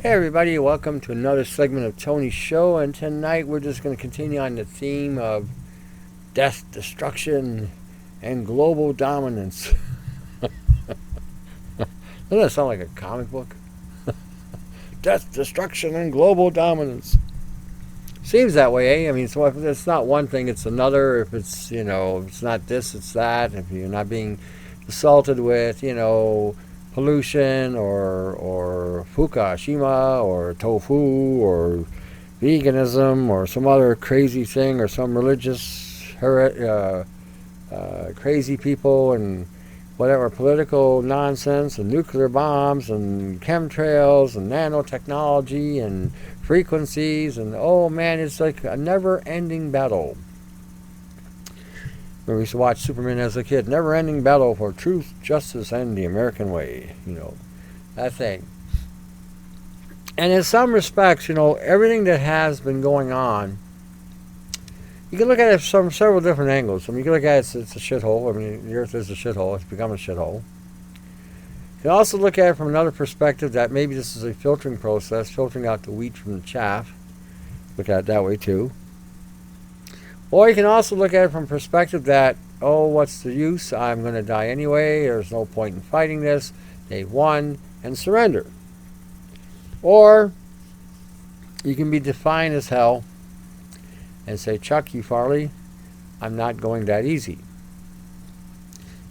Hey everybody, welcome to another segment of Tony's show, and tonight we're just going to continue on the theme of death, destruction, and global dominance. Doesn't that sound like a comic book? Death, destruction, and global dominance. Seems that way, eh? I mean, so if it's not one thing, it's another. If it's, if it's not this, it's that. If you're not being assaulted with, pollution or Fukushima or tofu or veganism or some other crazy thing or some religious crazy people and whatever political nonsense and nuclear bombs and chemtrails and nanotechnology and frequencies and oh man, it's like a never-ending battle. We used to watch Superman as a kid. Never-ending battle for truth, justice, and the American way. That thing. And in some respects, everything that has been going on, you can look at it from several different angles. I mean, you can look at it, it's a shithole. I mean, the Earth is a shithole. It's become a shithole. You can also look at it from another perspective that maybe this is a filtering process, filtering out the wheat from the chaff. Look at it that way, too. Or you can also look at it from a perspective that, oh, what's the use? I'm going to die anyway. There's no point in fighting this. They've won, and surrender. Or you can be defiant as hell and say, Chuck, you Farley, I'm not going that easy.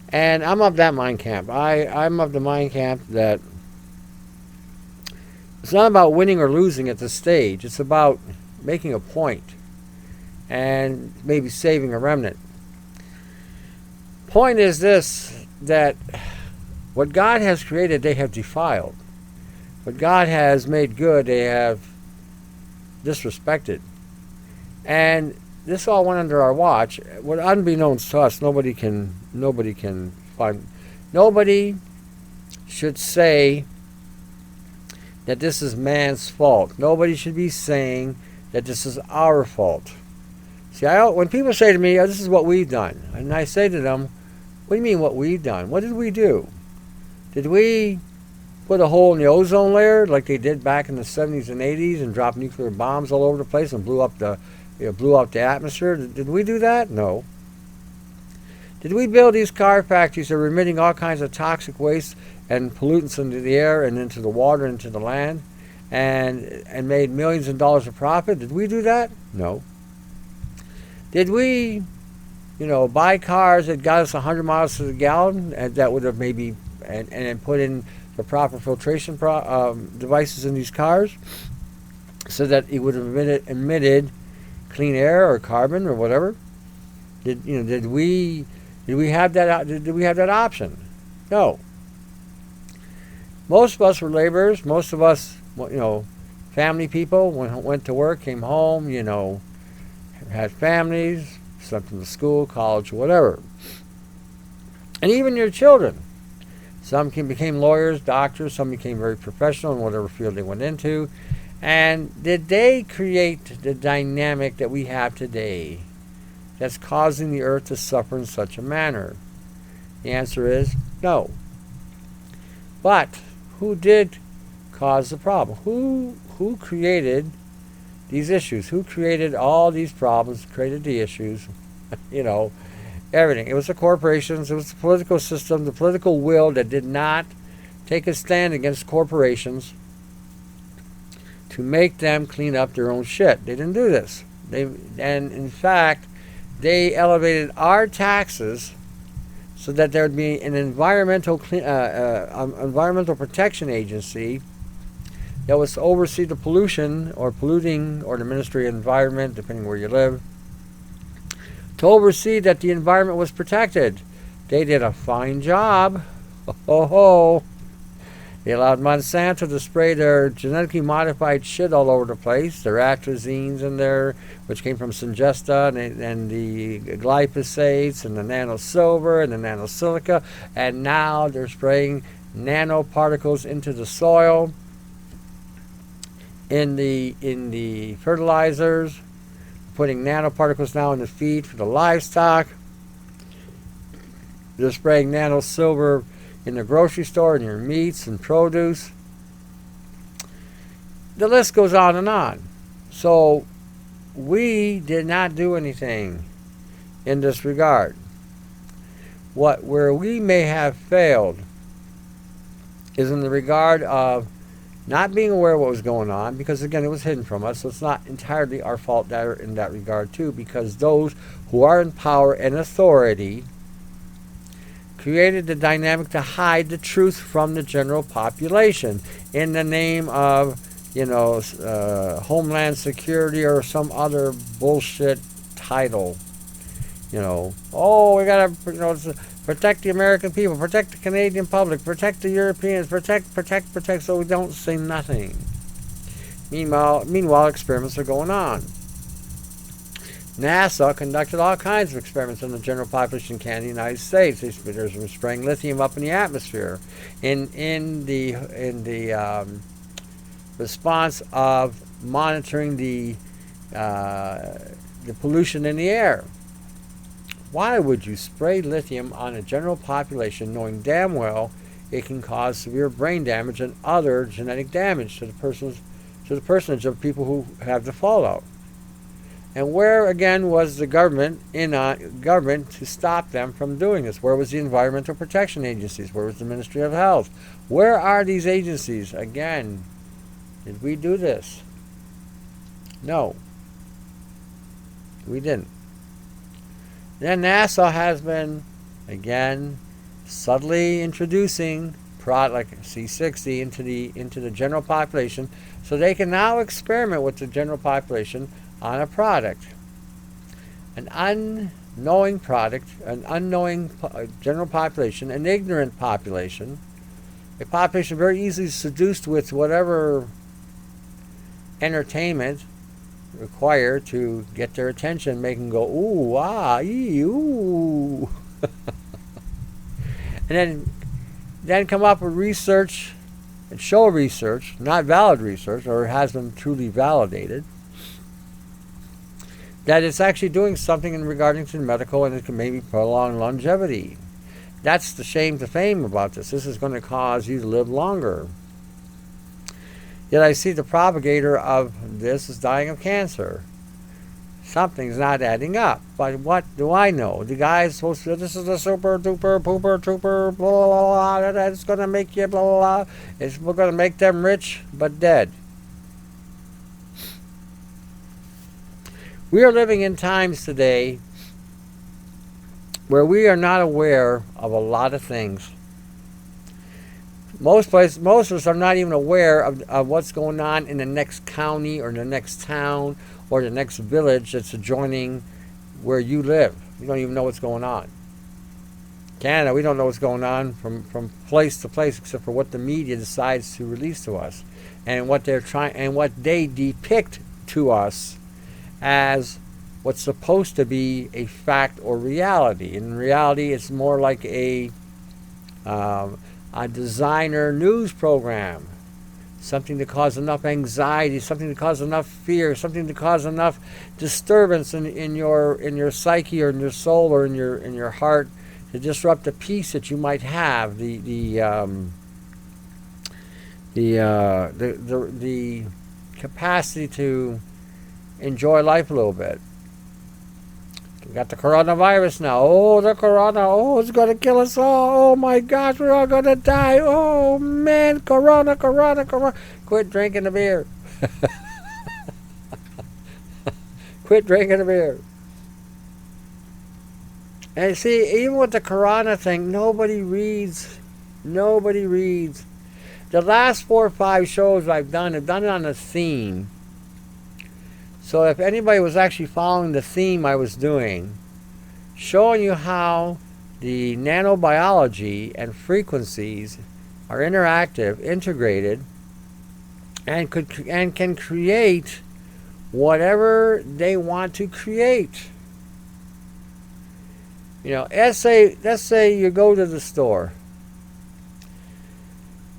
And I'm of that mind camp. I'm of the mind camp that it's not about winning or losing at this stage. It's about making a point and maybe saving a remnant. Point is this, that what God has created, they have defiled. What God has made good, they have disrespected. And this all went under our watch. What unbeknownst to us, nobody should say that this is man's fault. Nobody should be saying that this is our fault. See, when people say to me, oh, this is what we've done, and I say to them, what do you mean what we've done? What did we do? Did we put a hole in the ozone layer like they did back in the 70s and 80s and drop nuclear bombs all over the place and blew up the atmosphere? Did we do that? No. Did we build these car factories that were emitting all kinds of toxic waste and pollutants into the air and into the water and into the land and made millions of dollars of profit? Did we do that? No. Did we, buy cars that got us 100 miles to the gallon and that would have maybe, and put in the proper filtration devices in these cars so that it would have emitted clean air or carbon or whatever? Did we have that option? No. Most of us were laborers. Most of us, family people, went to work, came home, had families, sent them to school, college, whatever. And even your children. Some became lawyers, doctors, some became very professional in whatever field they went into. And did they create the dynamic that we have today that's causing the earth to suffer in such a manner? The answer is no. But who did cause the problem? Who created these issues? Who created all these problems, created the issues? Everything. It was the corporations, it was the political system, the political will that did not take a stand against corporations to make them clean up their own shit. They didn't do this. And in fact, they elevated our taxes so that there would be an environmental protection agency that was to oversee the pollution or polluting, or the Ministry of Environment, depending where you live, to oversee that the environment was protected. They did a fine job. They allowed Monsanto to spray their genetically modified shit all over the place, their atrazines in there, which came from Syngenta, and the glyphosates, and the nanosilver, and the nanosilica, and now they're spraying nanoparticles into the soil, in the fertilizers, putting nanoparticles now in the feed for the livestock. They're spraying nanosilver in the grocery store, in your meats and produce. the list goes on and on. So we did not do anything in this regard. Where we may have failed is in the regard of not being aware of what was going on, because again, it was hidden from us, so it's not entirely our fault in that regard too, because those who are in power and authority created the dynamic to hide the truth from the general population in the name of, Homeland Security or some other bullshit title. We gotta, protect the American people, protect the Canadian public, protect the Europeans, protect, so we don't say nothing. Meanwhile, experiments are going on. NASA conducted all kinds of experiments on the general population in Canada, the United States. There's spraying lithium up in the atmosphere, in the response of monitoring the pollution in the air. Why would you spray lithium on a general population knowing damn well it can cause severe brain damage and other genetic damage to the personage of people who have the fallout? And where again was the government to stop them from doing this? Where was the environmental protection agencies? Where was the Ministry of Health? Where are these agencies? Again, did we do this? No, we didn't. Then NASA has been, again, subtly introducing product like C60 into the general population, so they can now experiment with the general population on a product. An unknowing product, an unknowing general population, an ignorant population, a population very easily seduced with whatever entertainment required to get their attention, make them go, ooh, ah, ee, ooh. And then come up with research and show research, not valid research, or has been truly validated, that it's actually doing something in regarding to the medical, and it can maybe prolong longevity. That's the shame to fame about this. This is going to cause you to live longer. Yet I see the propagator of this is dying of cancer. Something's not adding up. But what do I know? The guy is supposed to, this is a super duper pooper trooper, blah, blah, blah, blah, it's going to make you blah, blah, blah. We're going to make them rich but dead. We are living in times today where we are not aware of a lot of things. Most of us are not even aware of what's going on in the next county or the next town or the next village that's adjoining where you live. You don't even know what's going on. Canada, we don't know what's going on from place to place except for what the media decides to release to us and what they're trying and what they depict to us as what's supposed to be a fact or reality. In reality, it's more like a designer news program, something to cause enough anxiety, something to cause enough fear, something to cause enough disturbance in your psyche or in your soul or in your heart to disrupt the peace that you might have, the capacity to enjoy life a little bit. We got the coronavirus now. Oh, the corona. Oh, it's going to kill us all. Oh, my gosh, we're all going to die. Oh, man, corona. Quit drinking the beer. Quit drinking the beer. And see, even with the corona thing, nobody reads. The last 4 or 5 shows I've done it on a theme. So if anybody was actually following the theme I was doing, showing you how the nanobiology and frequencies are interactive, integrated, and can create whatever they want to create. Let's say you go to the store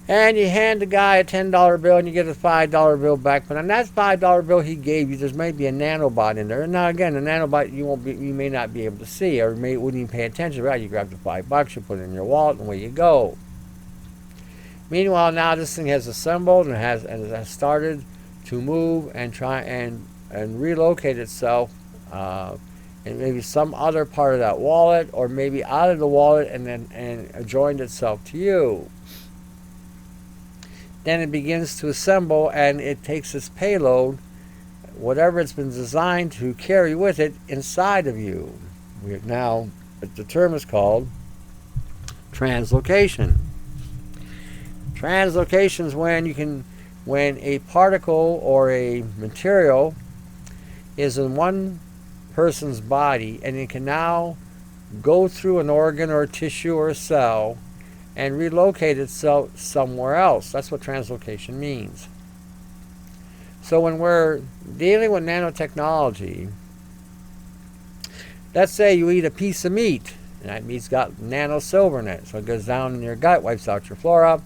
and you hand the guy a $10 bill and you get a $5 bill back. But on that $5 bill he gave you, there's maybe a nanobot in there. And now again, the nanobot you may not be able to see, or wouldn't even pay attention. Right? You grab the $5, you put it in your wallet, and away you go. Meanwhile, now this thing has assembled and has started to move and try and relocate itself in maybe some other part of that wallet, or maybe out of the wallet and joined itself to you. Then it begins to assemble, and it takes its payload, whatever it's been designed to carry with it, inside of you. Now, the term is called translocation. Translocation is when a particle or a material is in one person's body, and it can now go through an organ or a tissue or a cell and relocate itself somewhere else. That's what translocation means. So when we're dealing with nanotechnology, let's say you eat a piece of meat, and that meat's got nano silver in it, so it goes down in your gut, wipes out your flora,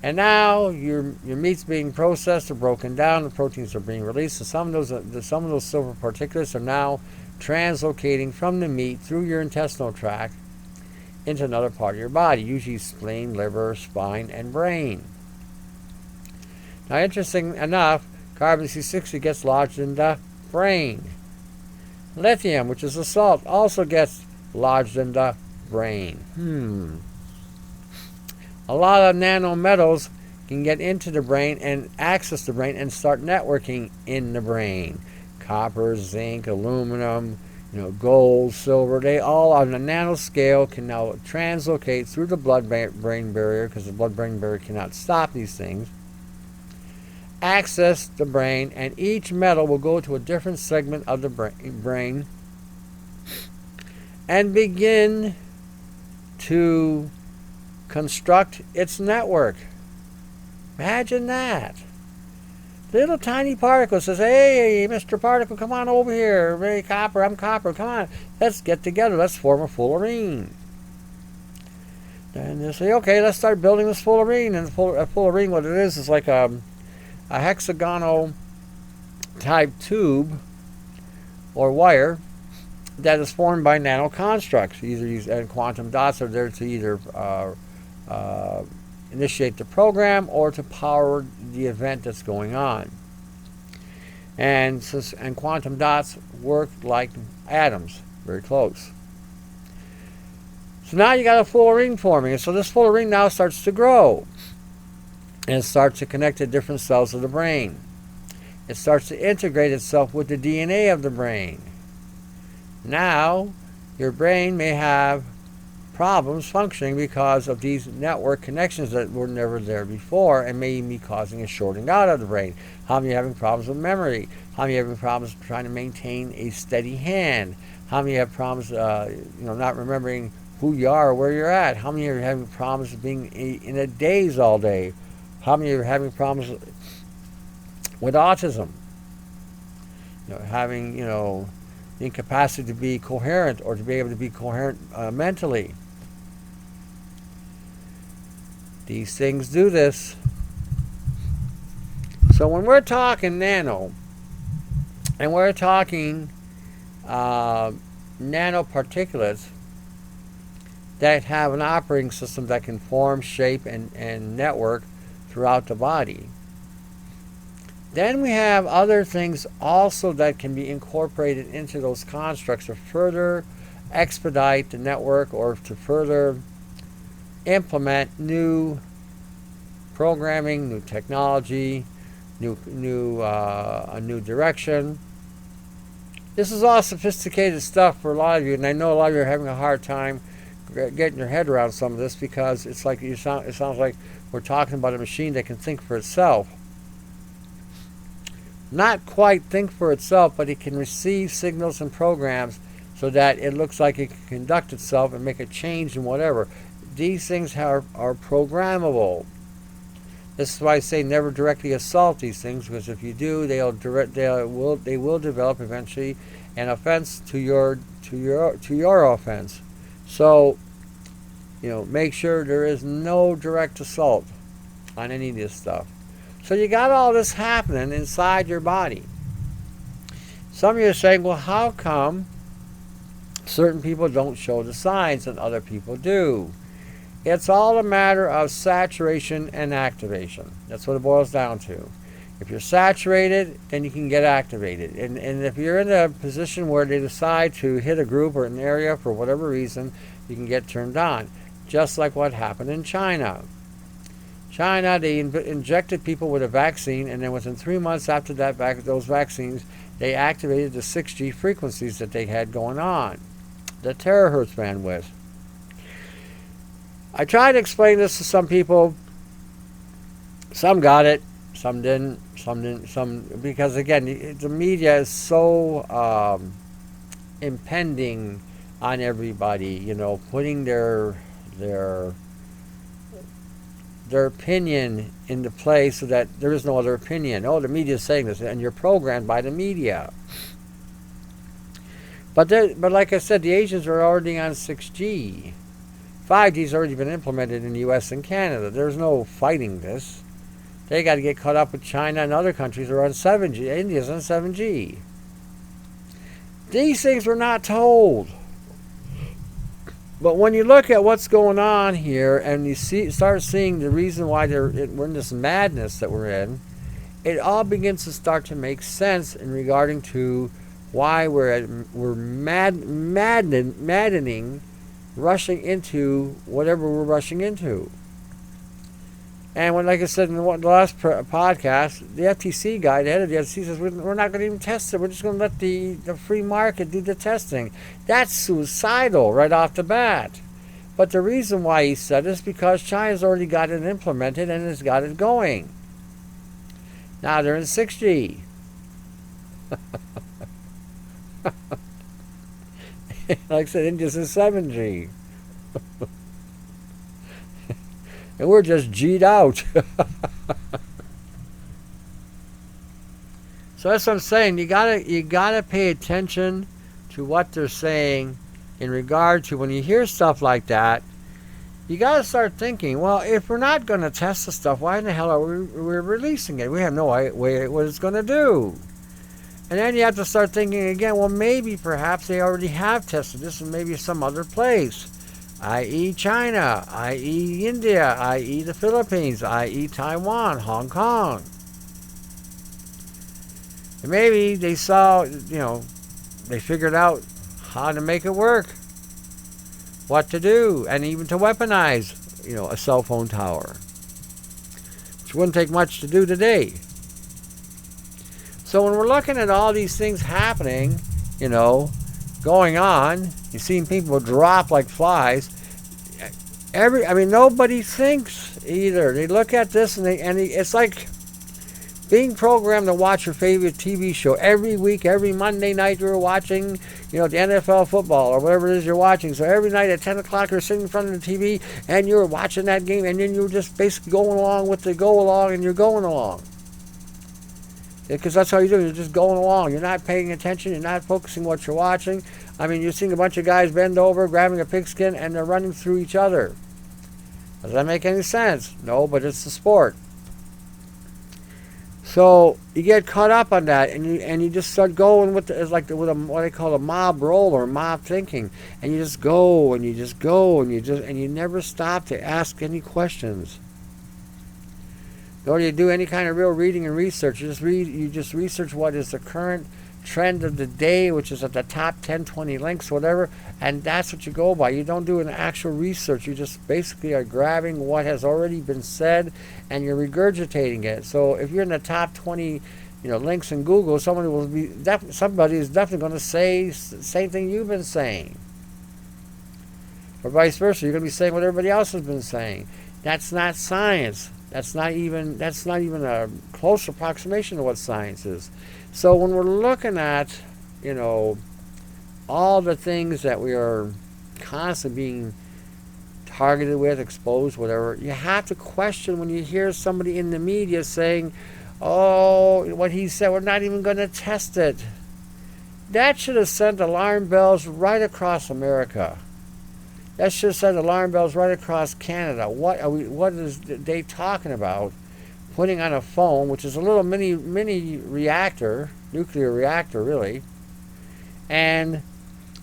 and now your meat's being processed or broken down, the proteins are being released, and some of those silver particulates are now translocating from the meat through your intestinal tract into another part of your body, usually spleen, liver, spine, and brain. Now, interesting enough, carbon C60 gets lodged in the brain. Lithium, which is a salt, also gets lodged in the brain. A lot of nanometals can get into the brain and access the brain and start networking in the brain. Copper, zinc, aluminum, gold, silver, they all on the nanoscale can now translocate through the blood-brain barrier, because the blood-brain barrier cannot stop these things, access the brain, and each metal will go to a different segment of the brain and begin to construct its network. Imagine that. Little tiny particle says, "Hey, Mr. Particle, come on over here. Hey, Copper, I'm Copper. Come on, let's get together. Let's form a fullerene." And they say, "Okay, let's start building this fullerene." And a fullerene, what it is like a hexagonal type tube or wire that is formed by nanoconstructs. And quantum dots are there to either initiate the program or to power the event that's going on. And quantum dots work like atoms, very close. So now you got a fullerene forming, and so this fullerene now starts to grow, and it starts to connect to different cells of the brain. It starts to integrate itself with the DNA of the brain. Now, your brain may have problems functioning because of these network connections that were never there before, and may be causing a shorting out of the brain. How many are having problems with memory? How many are having problems trying to maintain a steady hand? How many have problems not remembering who you are or where you're at? How many are having problems being in a daze all day? How many are having problems with autism? Having the incapacity to be coherent or to be able to be coherent mentally. These things do this. So when we're talking nano, and we're talking nanoparticulates that have an operating system that can form, shape, and network throughout the body, then we have other things also that can be incorporated into those constructs to further expedite the network or to further implement new programming, new technology, a new direction. This is all sophisticated stuff for a lot of you, and I know a lot of you are having a hard time getting your head around some of this, because it's like it sounds like we're talking about a machine that can think for itself. Not quite think for itself, but it can receive signals and programs so that it looks like it can conduct itself and make a change in whatever. These things are programmable. This is why I say never directly assault these things, because if you do, they will develop eventually an offense to your offense. So, make sure there is no direct assault on any of this stuff. So you got all this happening inside your body. Some of you are saying, well, how come certain people don't show the signs and other people do? It's all a matter of saturation and activation. That's what it boils down to. If you're saturated, then you can get activated. And if you're in a position where they decide to hit a group or an area for whatever reason, you can get turned on. Just like what happened in China. China, they injected people with a vaccine, and then within 3 months after those vaccines, they activated the 6G frequencies that they had going on, the terahertz bandwidth. I tried to explain this to some people. Some got it, some didn't, because again, the media is so impending on everybody, putting their opinion into play so that there is no other opinion. Oh, the media is saying this, and you're programmed by the media. But like I said, the Asians are already on 6G. 5G's already been implemented in the U.S. and Canada. There's no fighting this. They got to get caught up with China and other countries who are on 7G. India's on 7G. These things were not told. But when you look at what's going on here and you start seeing the reason why we're in this madness that we're in, it all begins to start to make sense in regarding to why we're maddening, rushing into whatever we're rushing into. And when, like I said in the last podcast, the FTC guy, the head of the FTC, says we're not going to even test it. We're just going to let the free market do the testing. That's suicidal right off the bat. But the reason why he said it is because China's already got it implemented and has got it going. Now they're in 6G. Like I said, India's in 7G. And we're just G'd out. So that's what I'm saying. You gotta pay attention to what they're saying in regard to when you hear stuff like that. You gotta start thinking, well, if we're not gonna test the stuff, why in the hell are we're releasing it? We have no way what it's gonna do. And then you have to start thinking again, well, maybe perhaps they already have tested this in maybe some other place. I.e. China, i.e. India, i.e. the Philippines, i.e. Taiwan, Hong Kong. And maybe they saw, they figured out how to make it work, what to do, and even to weaponize, a cell phone tower, which wouldn't take much to do today. So when we're looking at all these things happening, going on, you've seen people drop like flies. Nobody thinks either. They look at this and it's like being programmed to watch your favorite TV show every week, every Monday night you're watching, the NFL football or whatever it is you're watching. So every night at 10 o'clock you're sitting in front of the TV and you're watching that game, and then you're just basically going along with the go along, and you're going along. Because that's how you do it. You're just going along. You're not paying attention. You're not focusing what you're watching. You're seeing a bunch of guys bend over, grabbing a pigskin, and they're running through each other. Does that make any sense? No, but it's the sport. So you get caught up on that, and you just start going with what I call a mob roll or mob thinking, and you just go and you just go and you never stop to ask any questions. Nor do you do any kind of real reading and research. You just research what is the current trend of the day, which is at the top 10, 20 links, whatever, and that's what you go by. You don't do an actual research. You just basically are grabbing what has already been said and you're regurgitating it. So if you're in the top 20, links in Google, somebody is definitely going to say the same thing you've been saying, or vice versa. You're going to be saying what everybody else has been saying. That's not science. That's not even a close approximation to what science is. So when we're looking at, all the things that we are constantly being targeted with, exposed, whatever, you have to question when you hear somebody in the media saying, oh, what he said, we're not even going to test it. That should have sent alarm bells right across America. That should have sent alarm bells right across Canada. What is they talking about? Putting on a phone, which is a little mini reactor, nuclear reactor really, and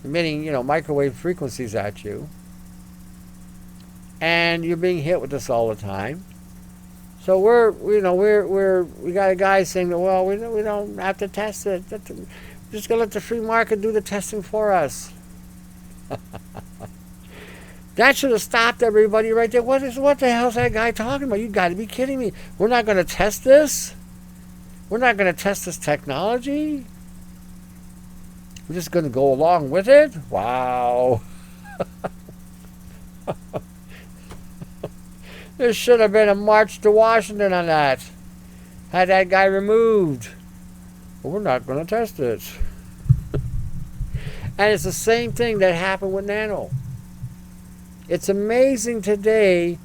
emitting, microwave frequencies at you. And you're being hit with this all the time. So we got a guy saying that, well, we don't have to test it. We're just gonna let the free market do the testing for us. That should have stopped everybody right there. What the hell's that guy talking about? You got to be kidding me. We're not going to test this? We're not going to test this technology? We're just going to go along with it? Wow. There should have been a march to Washington on that. Had that guy removed. But we're not going to test it. And it's the same thing that happened with nano. It's amazing today.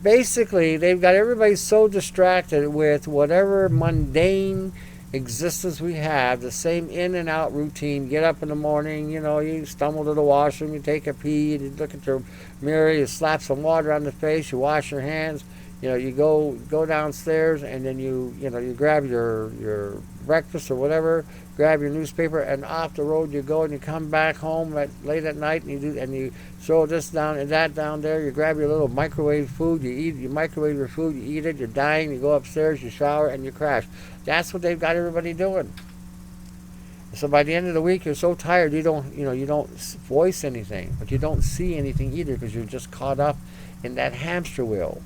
Basically, they've got everybody so distracted with whatever mundane existence we have, the same in and out routine. Get up in the morning, you stumble to the washroom, you take a pee, you look at your mirror, you slap some water on the face, you wash your hands, you go downstairs, and then you grab your breakfast or whatever, grab your newspaper, and off the road you go, and you come back home late at night, and you throw this down and that down there. You grab your little microwave food, you microwave your food, you eat it, you're dying, you go upstairs, you shower, and you crash. That's what they've got everybody doing. So by the end of the week, you're so tired you don't voice anything, but you don't see anything either because you're just caught up in that hamster wheel.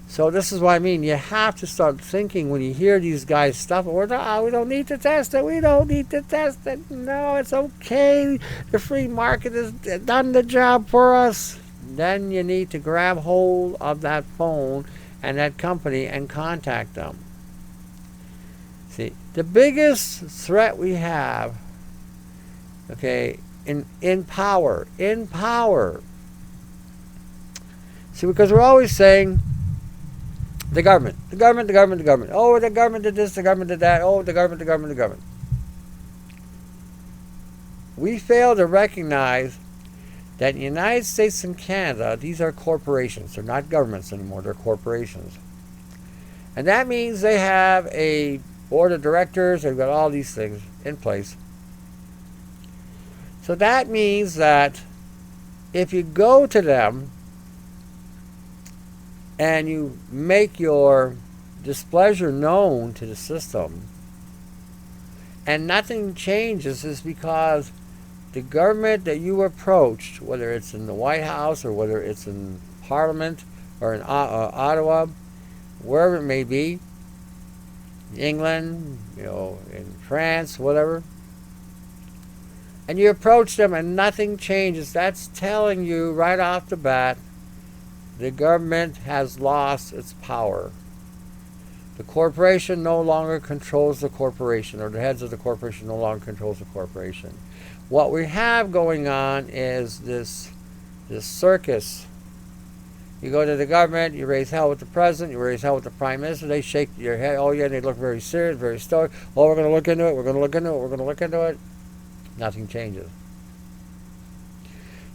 So this is what I mean. You have to start thinking when you hear these guys stuff. We don't need to test it. We don't need to test it. No, it's okay. The free market has done the job for us. Then you need to grab hold of that phone and that company and contact them. See, the biggest threat we have, okay, in power. See, because we're always saying, the government. Oh, the government did this, the government did that. Oh, the government. We fail to recognize that in the United States and Canada, these are corporations. They're not governments anymore, they're corporations. And that means they have a board of directors, they've got all these things in place. So that means that if you go to them and you make your displeasure known to the system, and nothing changes, is because the government that you approached, whether it's in the White House or whether it's in Parliament or in Ottawa, wherever it may be, England, in France, whatever, and you approach them and nothing changes, that's telling you right off the bat the government has lost its power. The corporation no longer controls the corporation, or the heads of the corporation no longer controls the corporation. What we have going on is this circus. You go to the government, you raise hell with the president, you raise hell with the prime minister, they shake your head, oh yeah, and they look very serious, very stoic. Oh, we're going to look into it, Nothing changes.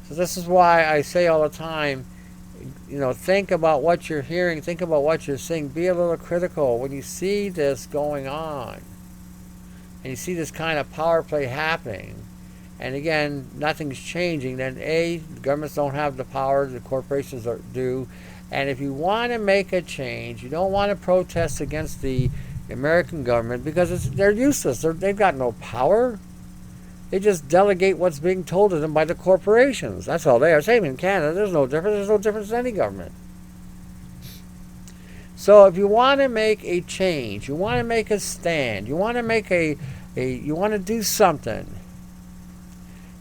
So this is why I say all the time, think about what you're hearing, think about what you're seeing, be a little critical. When you see this going on, and you see this kind of power play happening, and again, nothing's changing, then the governments don't have the power, the corporations do. And if you want to make a change, you don't want to protest against the American government because they're useless. They've got no power. They just delegate what's being told to them by the corporations. That's all they are. Same in Canada. There's no difference. There's no difference in any government. So if you want to make a change, you want to make a stand, you want to make you want to do something,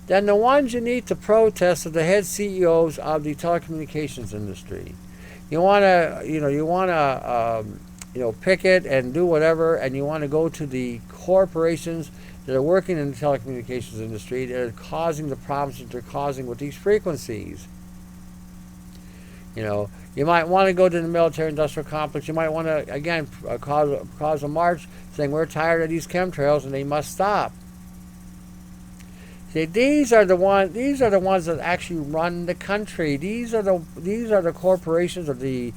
then the ones you need to protest are the head CEOs of the telecommunications industry. You want to picket and do whatever, and you want to go to the corporations that are working in the telecommunications industry that are causing the problems that they're causing with these frequencies. You might want to go to the military-industrial complex. You might want to, again, cause a march saying we're tired of these chemtrails and they must stop. See, these are the ones that actually run the country. These are the corporations or the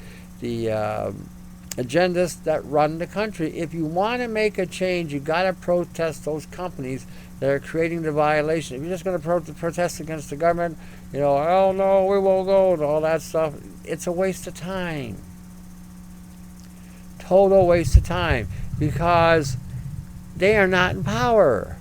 agendas that run the country. If you want to make a change, you got to protest those companies that are creating the violation. If you're just going to protest against the government, oh no, we won't go, and all that stuff, it's a waste of time. Total waste of time, because they are not in power.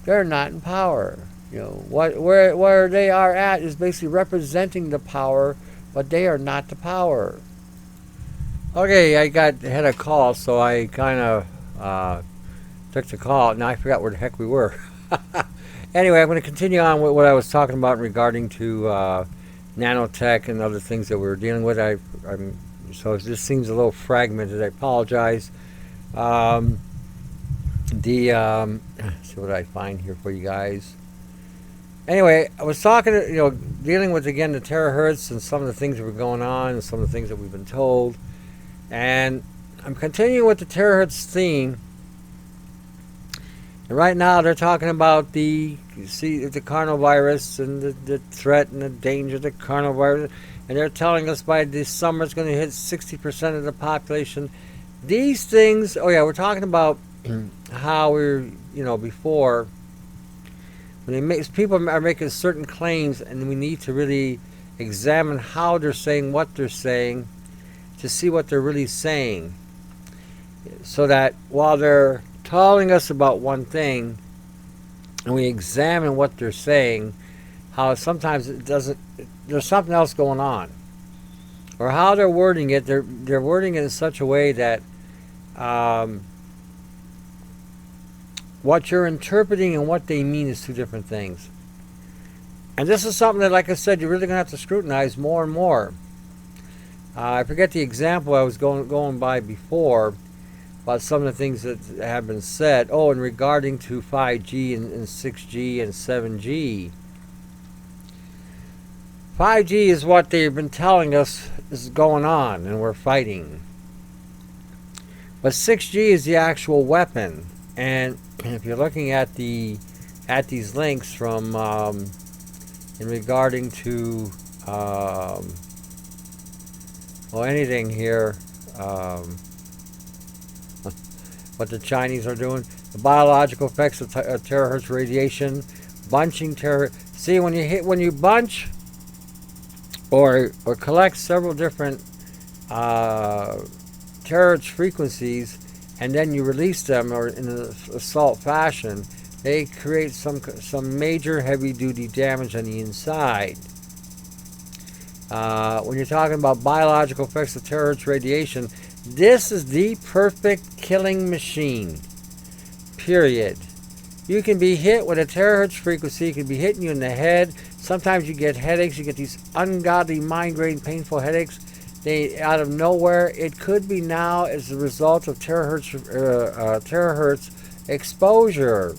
They're not in power. Where they are at is basically representing the power, but they are not the power. Okay, I had a call, so I kind of took the call. Now I forgot where the heck we were. Anyway, I'm going to continue on with what I was talking about regarding to nanotech and other things that we were dealing with. So it just seems a little fragmented. I apologize. Let's see what I find here for you guys. Anyway, I was talking, dealing with, again, the terahertz and some of the things that were going on and some of the things that we've been told. And I'm continuing with the terahertz theme. And right now they're talking about the coronavirus and the threat and the danger of the coronavirus. And they're telling us by this summer it's going to hit 60% of the population. These things, we're talking about how we're, before, when people are making certain claims, and we need to really examine how they're saying what they're saying to see what they're really saying. So that while they're telling us about one thing, and we examine what they're saying, how sometimes there's something else going on. Or how they're wording it, they're wording it in such a way that what you're interpreting and what they mean is two different things. And this is something that, like I said, you're really going to have to scrutinize more and more. I forget the example I was going by before about some of the things that have been said. In regarding to 5G and 6G and 7G. 5G is what they've been telling us is going on, and we're fighting. But 6G is the actual weapon. And if you're looking at these links from in regarding to anything here, what the Chinese are doing, the biological effects of terahertz radiation, bunching See, when you bunch or collect several different terahertz frequencies, and then you release them or in an assault fashion, they create some major heavy-duty damage on the inside. When you're talking about biological effects of terahertz radiation, this is the perfect killing machine. Period. You can be hit with a terahertz frequency. It can be hitting you in the head. Sometimes you get headaches. You get these ungodly, migraine, painful headaches. They out of nowhere. It could be now as a result of terahertz exposure.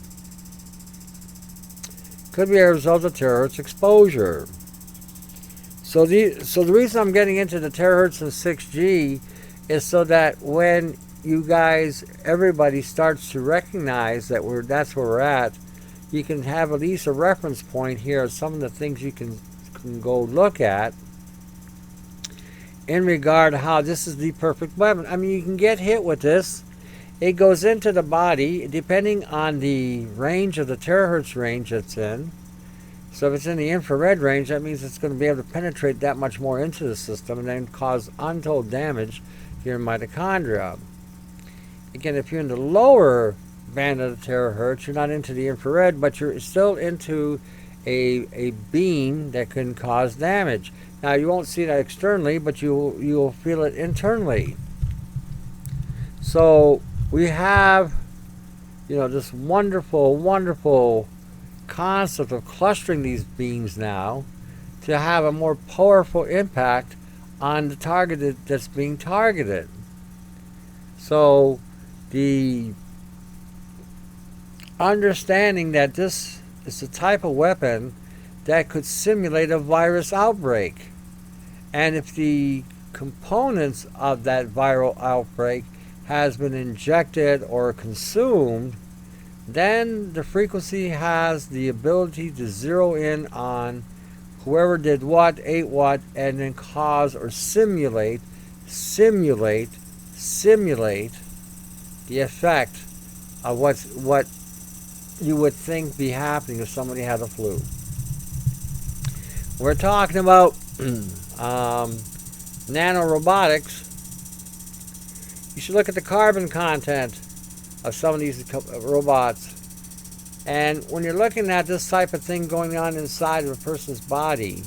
Could be a result of terahertz exposure. So the reason I'm getting into the terahertz and 6G is so that when you guys, everybody starts to recognize that that's where we're at, you can have at least a reference point here of some of the things you can go look at in regard to how this is the perfect weapon. I mean, you can get hit with this. It goes into the body, depending on the range of the terahertz range it's in. So if it's in the infrared range, that means it's going to be able to penetrate that much more into the system and then cause untold damage to your mitochondria. Again, if you're in the lower band of the terahertz, you're not into the infrared, but you're still into a beam that can cause damage. Now, you won't see that externally, but you'll feel it internally. So we have, this wonderful, wonderful concept of clustering these beams now to have a more powerful impact on the target that's being targeted. So the understanding that this is the type of weapon that could simulate a virus outbreak. And if the components of that viral outbreak has been injected or consumed, then the frequency has the ability to zero in on whoever did what, ate what, and then cause or simulate simulate the effect of what you would think be happening if somebody had a flu. We're talking about nanorobotics. You should look at the carbon content of some of these robots. And when you're looking at this type of thing going on inside of a person's body,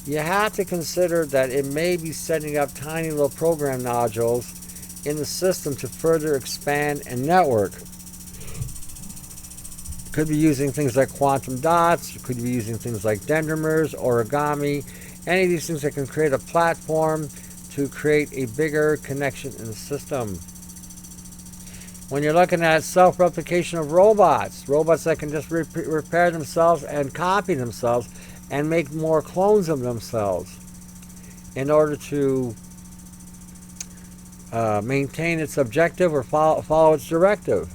you have to consider that it may be setting up tiny little program nodules in the system to further expand and network. It could be using things like quantum dots, it could be using things like dendrimers, origami, any of these things that can create a platform to create a bigger connection in the system. When you're looking at self-replication of robots that can just repair themselves and copy themselves and make more clones of themselves in order to maintain its objective or follow its directive.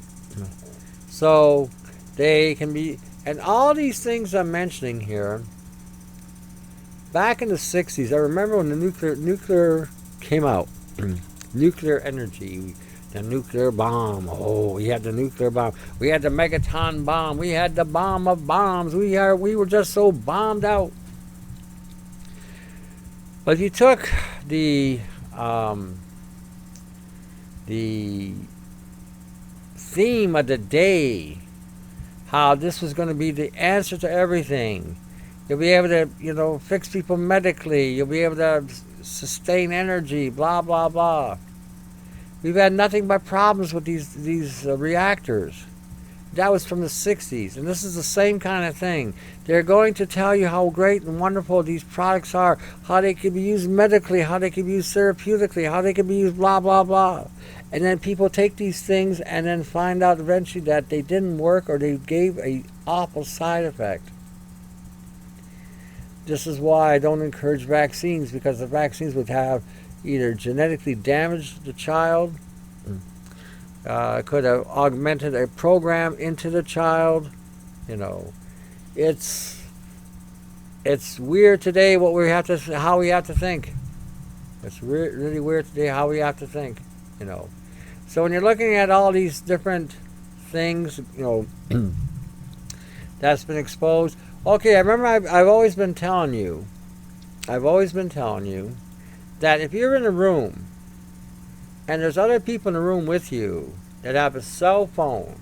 So they can be, and all these things I'm mentioning here, back in the 60s, I remember when the nuclear came out, nuclear energy, the nuclear bomb. Oh, we had the nuclear bomb. We had the megaton bomb. We had the bomb of bombs. We were just so bombed out. But if you took the theme of the day, how this was going to be the answer to everything. You'll be able to, fix people medically. You'll be able to sustain energy, blah, blah, blah. We've had nothing but problems with these reactors. That was from the 60s, and this is the same kind of thing. They're going to tell you how great and wonderful these products are, how they can be used medically, how they can be used therapeutically, how they can be used blah, blah, blah. And then people take these things and then find out eventually that they didn't work or they gave an awful side effect. This is why I don't encourage vaccines, because the vaccines would have either genetically damaged the child, could have augmented a program into the child. It's weird today how we have to think. It's really weird today how we have to think. So when you're looking at all these different things, that's been exposed. Okay, I remember I've always been telling you that if you're in a room and there's other people in the room with you that have a cell phone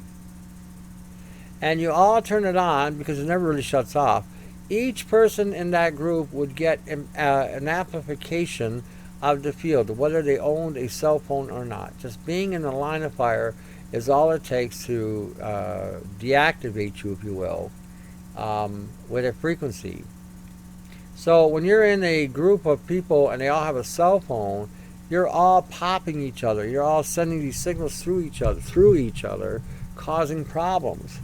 and you all turn it on because it never really shuts off, each person in that group would get an amplification of the field, whether they owned a cell phone or not. Just being in the line of fire is all it takes to deactivate you, if you will, with a frequency. So when you're in a group of people and they all have a cell phone, you're all popping each other. You're all sending these signals through each other, causing problems.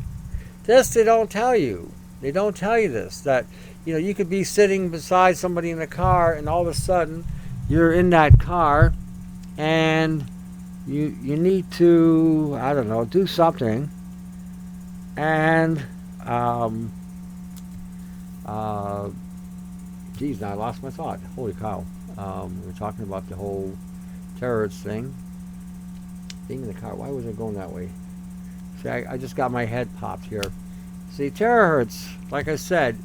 This they don't tell you. They don't tell you this, that you could be sitting beside somebody in a car and all of a sudden you're in that car and you need to, I don't know, do something, and geez, now I lost my thought. Holy cow. We're talking about the whole terrorist thing. Being in the car. Why was I going that way? See, I just got my head popped here. See, terahertz, like I said,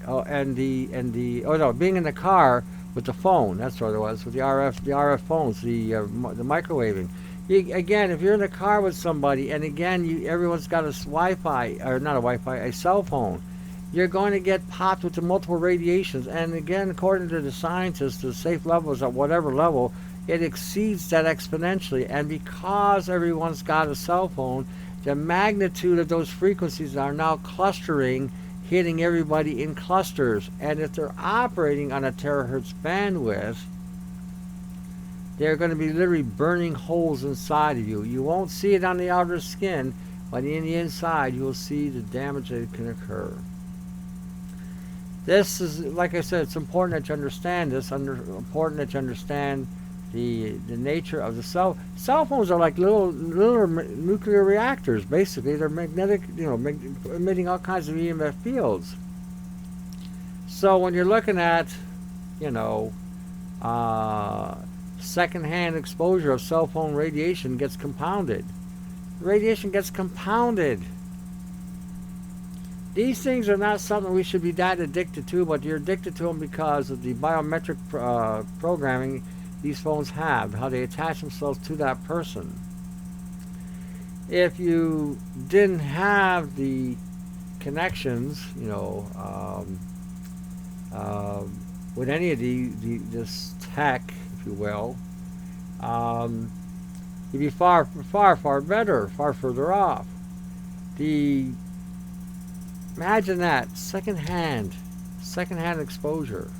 being in the car with the phone. That's what it was, with the RF phones, the microwaving. Again, if you're in the car with somebody, and again, everyone's got a Wi-Fi, or not a Wi-Fi, a cell phone, you're going to get popped with the multiple radiations. And again, according to the scientists, the safe levels at whatever level, it exceeds that exponentially. And because everyone's got a cell phone, the magnitude of those frequencies are now clustering, hitting everybody in clusters. And if they're operating on a terahertz bandwidth, they're going to be literally burning holes inside of you. You won't see it on the outer skin, but in the inside, you'll see the damage that can occur. This is, like I said, it's important that you understand this. Important that you understand the nature of the cell phones are like little nuclear reactors. Basically, they're magnetic, emitting all kinds of EMF fields. So when you're looking at, secondhand exposure of cell phone radiation gets compounded. Radiation gets compounded. These things are not something we should be that addicted to, but you're addicted to them because of the biometric programming these phones have, how they attach themselves to that person. If you didn't have the connections, with any of this tech, if you will, you'd be far better, far further off. Imagine that secondhand exposure,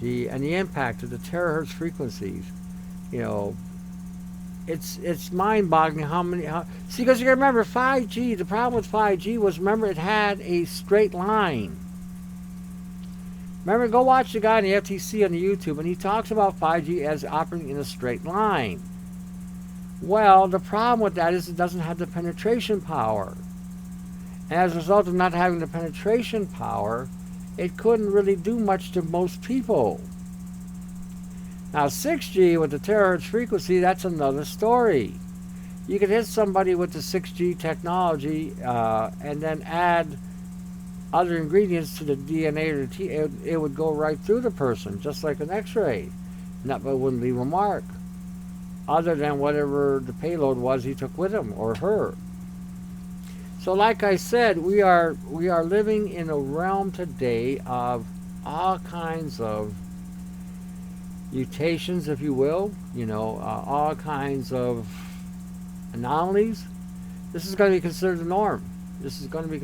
and the impact of the terahertz frequencies. It's mind-boggling see, because you remember 5G. The problem with 5G was, remember, it had a straight line. Remember, go watch the guy on the FTC on the YouTube, and he talks about 5G as operating in a straight line. Well, the problem with that is it doesn't have the penetration power. And as a result of not having the penetration power, it couldn't really do much to most people. Now 6G with the terahertz frequency, that's another story. You could hit somebody with the 6G technology and then add other ingredients to the DNA or the T, it would go right through the person, just like an X-ray. But it wouldn't leave a mark, other than whatever the payload was he took with him or her. So like I said, we are living in a realm today of all kinds of mutations, if you will, all kinds of anomalies. This is going to be considered the norm. This is going to be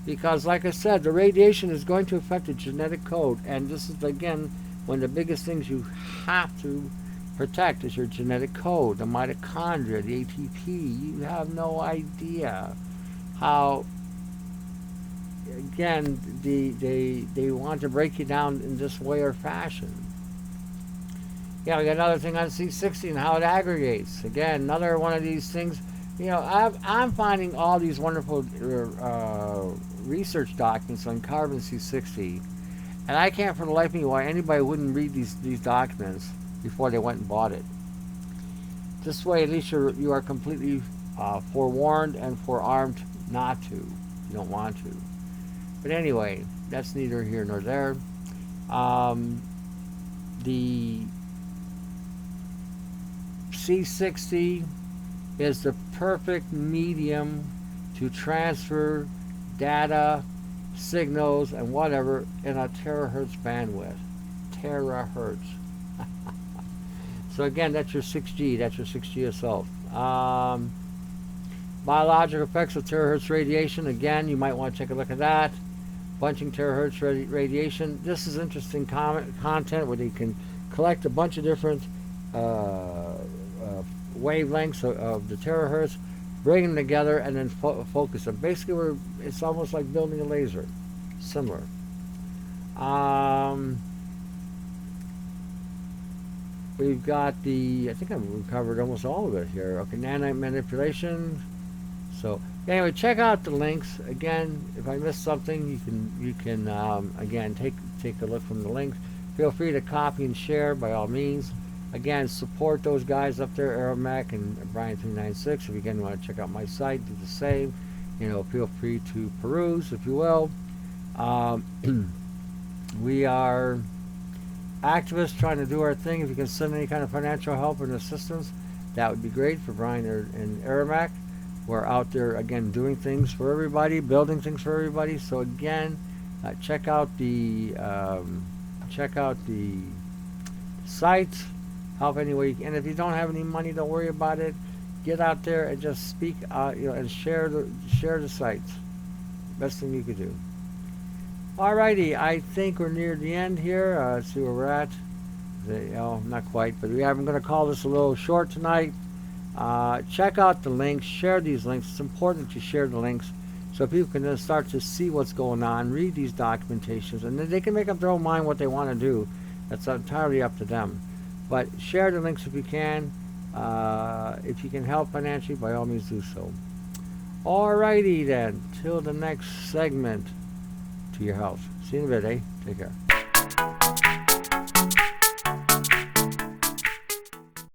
because, like I said, the radiation is going to affect the genetic code, and this is, again, one of the biggest things you have to protect is your genetic code, the mitochondria, the ATP. You have no idea how, again, they want to break you down in this way or fashion. Yeah, we got another thing on C60 and how it aggregates. Again, another one of these things. I'm finding all these wonderful research documents on carbon C60, and I can't for the life of me why anybody wouldn't read these documents before they went and bought it. This way, at least you are completely forewarned and forearmed not to. You don't want to. But anyway, that's neither here nor there. The C60 is the perfect medium to transfer data, signals, and whatever in a terahertz bandwidth. Terahertz. So again, that's your 6G. That's your 6G assault. Biological effects of terahertz radiation. Again, you might want to take a look at that. Bunching terahertz radiation. This is interesting content where they can collect a bunch of different wavelengths of the terahertz, bring them together, and then focus them. Basically, it's almost like building a laser. Similar. We've got I think I've covered almost all of it here. Okay, nanite manipulation. So anyway, check out the links. Again, if I missed something, you can again take a look from the links. Feel free to copy and share by all means. Again, support those guys up there, Aeromac and Brian396. If you again want to check out my site, do the same. Feel free to peruse, if you will. We are activists trying to do our thing. If you can send any kind of financial help and assistance, that would be great for Brian and Aeromac. We're out there, again, doing things for everybody, building things for everybody. So again, check out the sites. Help any way you can. And if you don't have any money, don't worry about it. Get out there and just speak, and share the sites. Best thing you could do. Alrighty, I think we're near the end here. Let's see where we're at. Not quite, but I'm going to call this a little short tonight. Check out the links. Share these links. It's important that you share the links so people can then start to see what's going on, read these documentations, and then they can make up their own mind what they want to do. That's entirely up to them. But share the links if you can. If you can help financially, by all means do so. Alrighty then, till the next segment, to your health. See you in a bit, eh? Take care.